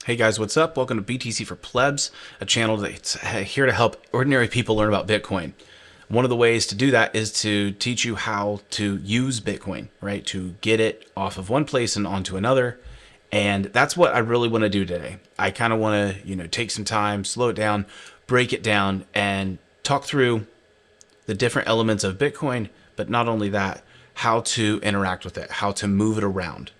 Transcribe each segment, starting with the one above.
Hey guys, what's up? Welcome to BTC for Plebs, a channel that's here to help ordinary people learn about Bitcoin. One of the ways to do that is to teach you how to use Bitcoin, right? To get it off of one place and onto another. And that's what I really want to do today. I kind of want to, take some time, slow it down, break it down, and talk through the different elements of Bitcoin, but not only that, how to interact with it, how to move it around.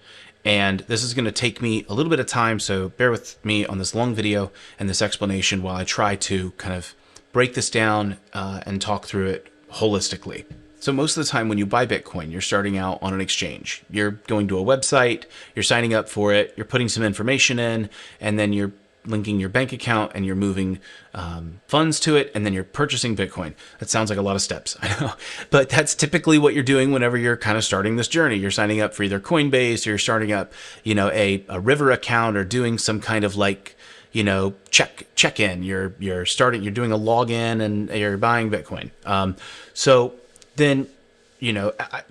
And this is going to take me a little bit of time, so bear with me on this long video and this explanation while I try to kind of break this down and talk through it holistically. So most of the time when you buy Bitcoin, you're starting out on an exchange. You're going to a website, you're signing up for it, you're putting some information in, and then you're linking your bank account and you're moving funds to it, and then you're purchasing Bitcoin. That sounds like a lot of steps, I know, but that's typically what you're doing whenever you're kind of starting this journey. You're signing up for either Coinbase, or you're starting up, a River account, or doing some kind of check-in. You're doing a login and you're buying Bitcoin. So then,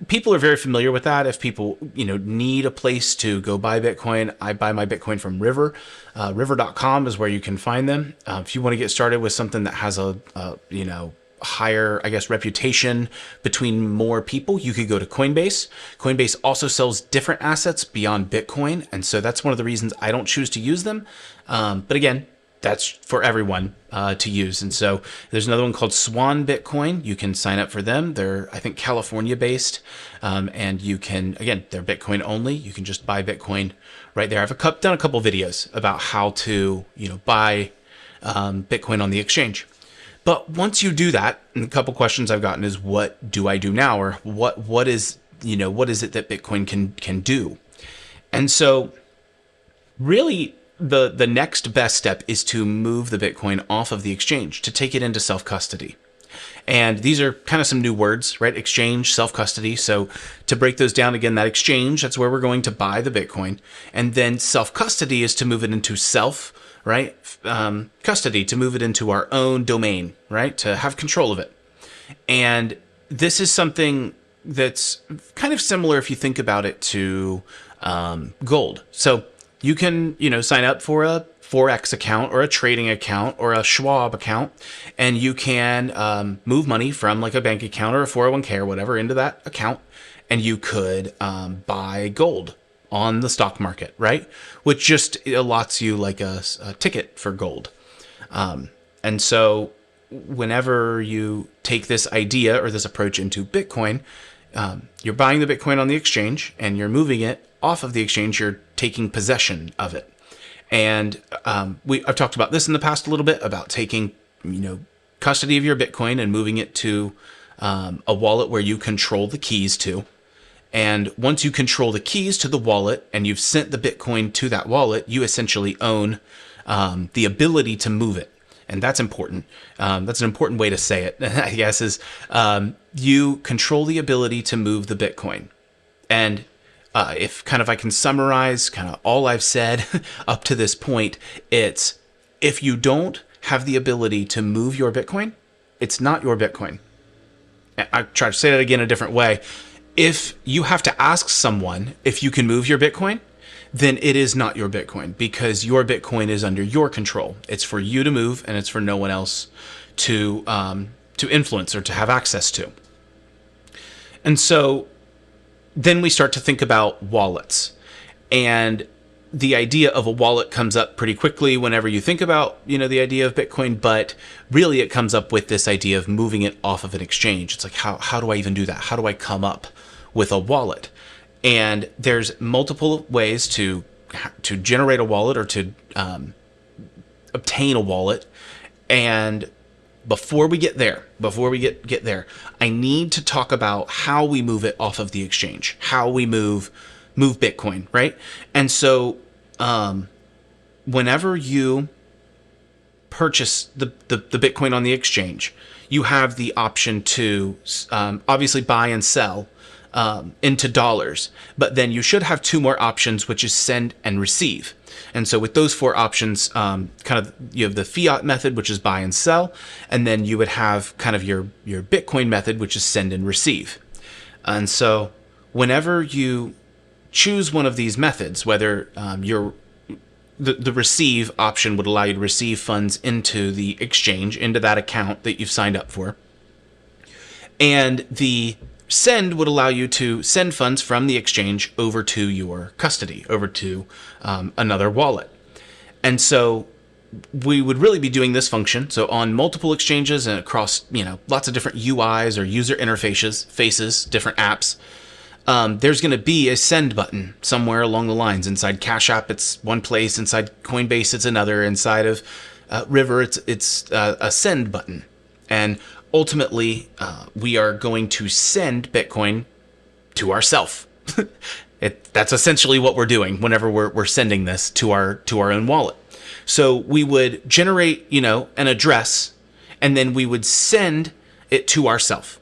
people are very familiar with that. If people, need a place to go buy Bitcoin, I buy my Bitcoin from River. River.com is where you can find them. If you want to get started with something that has a higher, reputation between more people, you could go to Coinbase. Coinbase also sells different assets beyond Bitcoin. And so that's one of the reasons I don't choose to use them. But again, that's for everyone to use. And so there's another one called Swan Bitcoin. You can sign up for them. They're, I think, California based. And you can, again, they're Bitcoin only. You can just buy Bitcoin right there. I've done a couple videos about how to, buy Bitcoin on the exchange. But once you do that, and a couple questions I've gotten is, what do I do now? Or what is it that Bitcoin can do? And so really, the next best step is to move the Bitcoin off of the exchange, to take it into self-custody. And these are kind of some new words, right? Exchange, self-custody. So to break those down again, that exchange, that's where we're going to buy the Bitcoin. And then self-custody is to move it into self, right? Custody, to move it into our own domain, right? To have control of it. And this is something that's kind of similar, if you think about it, to gold. So you can, sign up for a Forex account or a trading account or a Schwab account, and you can move money from like a bank account or a 401k or whatever into that account, and you could buy gold on the stock market, right? Which just allots you like a ticket for gold. And so whenever you take this idea or this approach into Bitcoin, you're buying the Bitcoin on the exchange and you're moving it off of the exchange. You're taking possession of it. And I've talked about this in the past a little bit, about taking custody of your Bitcoin and moving it to a wallet where you control the keys to. And once you control the keys to the wallet and you've sent the Bitcoin to that wallet, you essentially own the ability to move it. And that's important. That's an important way to say it, I guess, is you control the ability to move the Bitcoin. And if I can summarize kind of all I've said up to this point, it's, if you don't have the ability to move your Bitcoin, it's not your Bitcoin. I try to say that again a different way. If you have to ask someone if you can move your Bitcoin, then it is not your Bitcoin, because your Bitcoin is under your control. It's for you to move, and it's for no one else to influence or to have access to. And so then we start to think about wallets, and the idea of a wallet comes up pretty quickly whenever you think about, the idea of Bitcoin, but really it comes up with this idea of moving it off of an exchange. It's like, how do I even do that? How do I come up with a wallet? And there's multiple ways to generate a wallet or to obtain a wallet. And before we get there, I need to talk about how we move it off of the exchange, how we move Bitcoin, right? And so whenever you purchase the Bitcoin on the exchange, you have the option to obviously buy and sell into dollars, but then you should have two more options, which is send and receive. And so with those four options, you have the fiat method, which is buy and sell, and then you would have kind of your Bitcoin method, which is send and receive. And so whenever you choose one of these methods, whether you're the receive option would allow you to receive funds into the exchange, into that account that you've signed up for. And the send would allow you to send funds from the exchange over to your custody, over to another wallet. And so we would really be doing this function. So on multiple exchanges and across, lots of different UIs or user faces, different apps, there's going to be a send button somewhere along the lines. Inside Cash App, it's one place. Inside Coinbase, it's another. Inside of River, it's a send button. And ultimately, we are going to send Bitcoin to ourselves. That's essentially what we're doing whenever we're sending this to our own wallet. So we would generate, an address, and then we would send it to ourselves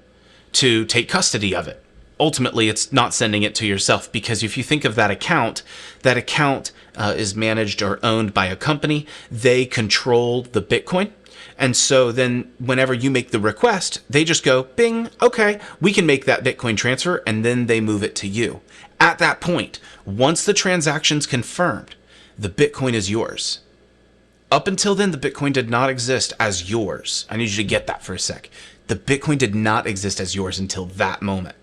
to take custody of it. Ultimately, it's not sending it to yourself, because if you think of that account is managed or owned by a company. They control the Bitcoin. And so then whenever you make the request, they just go, bing, okay, we can make that Bitcoin transfer, and then they move it to you. At that point, once the transaction's confirmed, the Bitcoin is yours. Up until then, the Bitcoin did not exist as yours. I need you to get that for a sec. The Bitcoin did not exist as yours until that moment.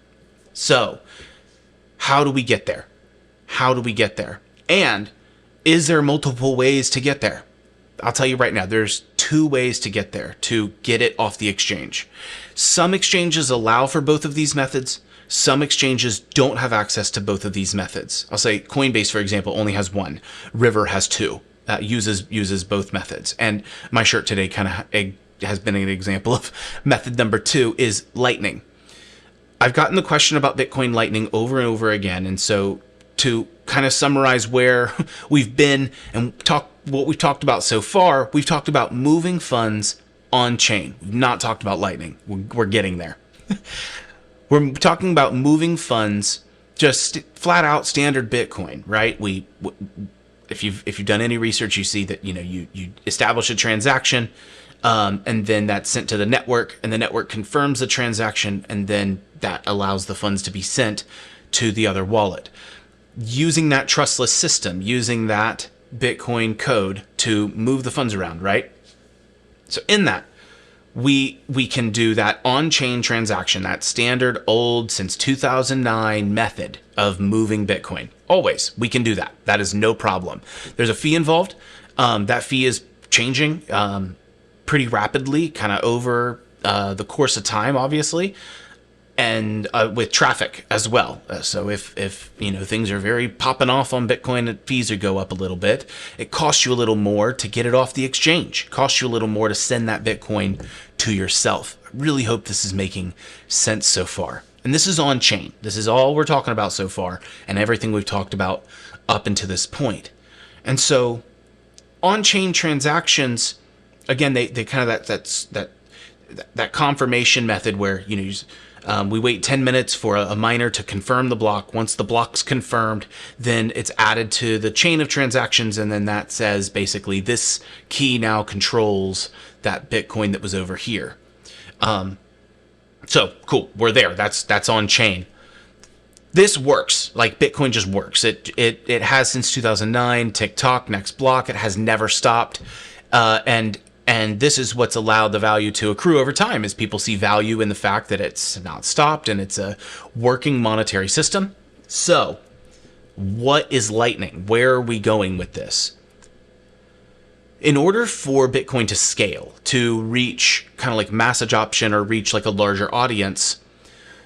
So, how do we get there? How do we get there? And is there multiple ways to get there? I'll tell you right now, there's 2 ways to get there, to get it off the exchange. Some exchanges allow for both of these methods. Some exchanges don't have access to both of these methods. I'll say Coinbase, for example, only has one. River has 2. Uses both methods. And my shirt today kind of has been an example of method number 2 is Lightning. I've gotten the question about Bitcoin Lightning over and over again. And so to kind of summarize where we've been and what we've talked about so far, we've talked about moving funds on chain. We've not talked about Lightning. We're getting there. We're talking about moving funds, just flat out standard Bitcoin, right? If you've done any research, you see that you establish a transaction, and then that's sent to the network, and the network confirms the transaction, and then that allows the funds to be sent to the other wallet. Using that trustless system, using that Bitcoin code to move the funds around, right? So in that, we can do that on-chain transaction, that standard old since 2009 method of moving Bitcoin. Always, we can do that. That is no problem. There's a fee involved. That fee is changing pretty rapidly, kind of over the course of time, obviously, and with traffic as well. So if things are very popping off on Bitcoin, fees would go up a little bit. It costs you a little more to get it off the exchange. It costs you a little more to send that Bitcoin to yourself. I really hope this is making sense so far. And this is on chain. This is all we're talking about so far, and everything we've talked about up until this point. And so on-chain transactions, again, they kind of that confirmation method where we wait 10 minutes for a miner to confirm the block. Once the block's confirmed, then it's added to the chain of transactions, and then that says basically this key now controls that Bitcoin that was over here. So cool, we're there. That's on chain. This works. Like Bitcoin just works. It has since 2009. TikTok, next block. It has never stopped. And this is what's allowed the value to accrue over time, as people see value in the fact that it's not stopped and it's a working monetary system. So, what is Lightning? Where are we going with this? In order for Bitcoin to scale, to reach kind of like mass adoption or reach like a larger audience,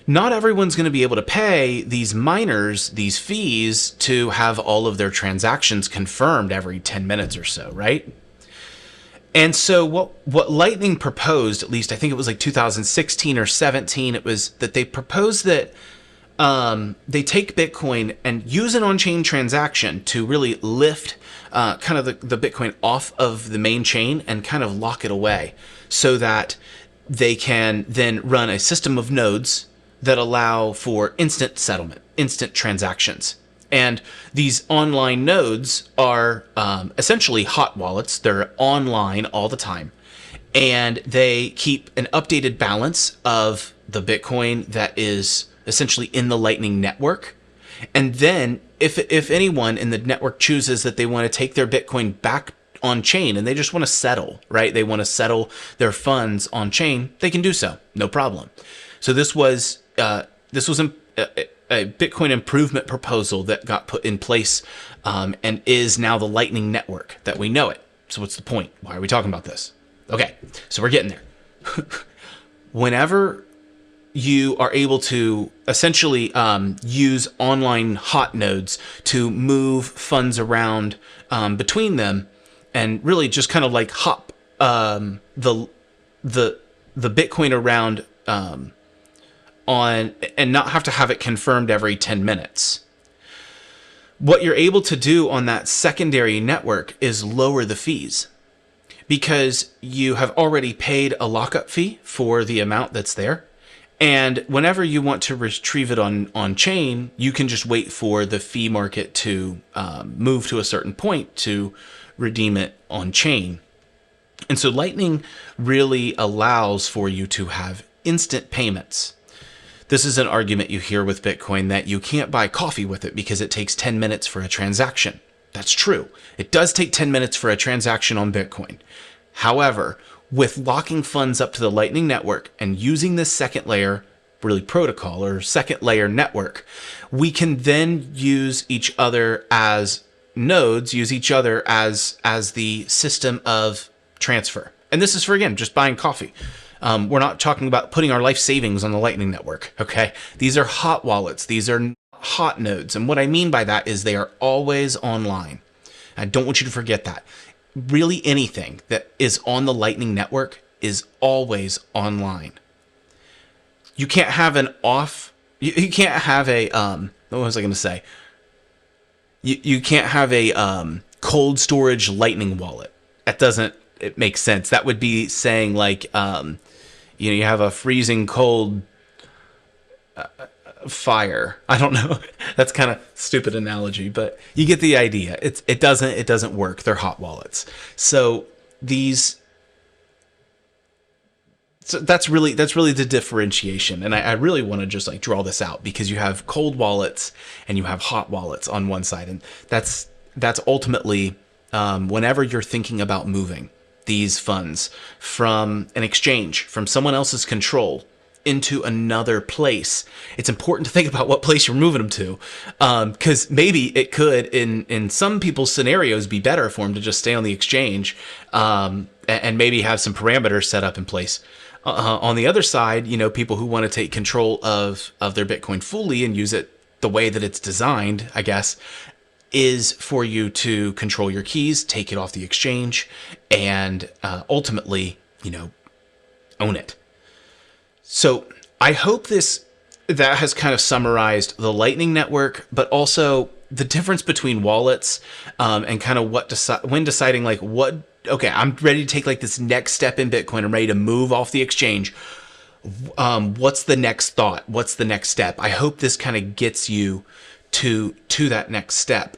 not everyone's going to be able to pay these miners these fees to have all of their transactions confirmed every 10 minutes or so, right? And so what Lightning proposed, at least I think it was like 2016 or 17, it was that they proposed that they take Bitcoin and use an on-chain transaction to really lift kind of the Bitcoin off of the main chain and kind of lock it away, so that they can then run a system of nodes that allow for instant settlement, instant transactions. And these online nodes are essentially hot wallets. They're online all the time. And they keep an updated balance of the Bitcoin that is essentially in the Lightning network. And then if anyone in the network chooses that they want to take their Bitcoin back on chain and they just want to settle, right? They want to settle their funds on chain, they can do so, no problem. So this was a Bitcoin improvement proposal that got put in place and is now the Lightning Network that we know it. So what's the point? Why are we talking about this? Okay, so we're getting there. Whenever you are able to essentially use online hot nodes to move funds around between them, and really just kind of like hop the Bitcoin around on, and not have to have it confirmed every 10 minutes. What you're able to do on that secondary network is lower the fees, because you have already paid a lockup fee for the amount that's there. And whenever you want to retrieve it on chain, you can just wait for the fee market to move to a certain point to redeem it on chain. And so Lightning really allows for you to have instant payments. This is an argument you hear with Bitcoin, that you can't buy coffee with it because it takes 10 minutes for a transaction. That's true. It does take 10 minutes for a transaction on Bitcoin. However, with locking funds up to the Lightning Network and using this second layer, really protocol or second layer network, we can then use each other as nodes, use each other as the system of transfer. And this is for, again, just buying coffee. We're not talking about putting our life savings on the Lightning Network, okay? These are hot wallets. These are hot nodes. And what I mean by that is they are always online. I don't want you to forget that. Really anything that is on the Lightning Network is always online. You can't have an off, you can't have a, what was I going to say? You can't have a cold storage Lightning wallet. That doesn't, it makes sense. That would be saying like, you have a freezing cold fire. I don't know. That's kind of stupid analogy, but you get the idea. It doesn't work. They're hot wallets. So that's really the differentiation. And I really want to just like draw this out, because you have cold wallets and you have hot wallets on one side. And that's ultimately whenever you're thinking about moving these funds from an exchange, from someone else's control into another place, it's important to think about what place you're moving them to, because maybe it could, in some people's scenarios, be better for them to just stay on the exchange and maybe have some parameters set up in place. On the other side, people who want to take control of their Bitcoin fully and use it the way that it's designed, I guess, is for you to control your keys, take it off the exchange, and ultimately, own it. So I hope that has kind of summarized the Lightning Network, but also the difference between wallets and kind of when deciding like okay, I'm ready to take like this next step in Bitcoin. I'm ready to move off the exchange. What's the next thought? What's the next step? I hope this kind of gets you to that next step.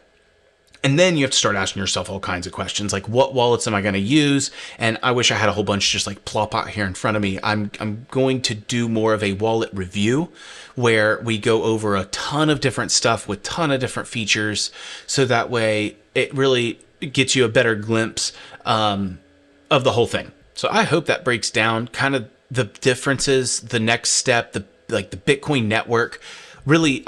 And then you have to start asking yourself all kinds of questions, like what wallets am I going to use? And I wish I had a whole bunch just like plop out here in front of me. I'm going to do more of a wallet review where we go over a ton of different stuff with ton of different features. So that way it really gets you a better glimpse of the whole thing. So I hope that breaks down kind of the differences, the next step, the Bitcoin network. Really,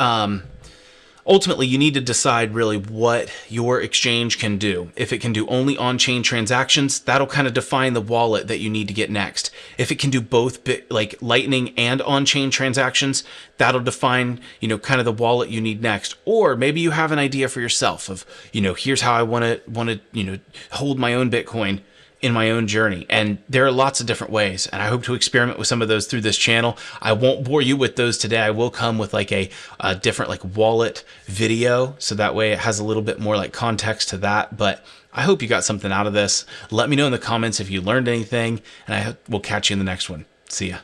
ultimately, you need to decide really what your exchange can do. If it can do only on-chain transactions, that'll kind of define the wallet that you need to get next. If it can do both like Lightning and on-chain transactions, that'll define, kind of the wallet you need next. Or maybe you have an idea for yourself of, here's how I want to, hold my own Bitcoin in my own journey. And there are lots of different ways, and I hope to experiment with some of those through this channel. I won't bore you with those today. I will come with like a different like wallet video, so that way it has a little bit more like context to that. But I hope you got something out of this. Let me know in the comments if you learned anything, and I will catch you in the next one. See ya.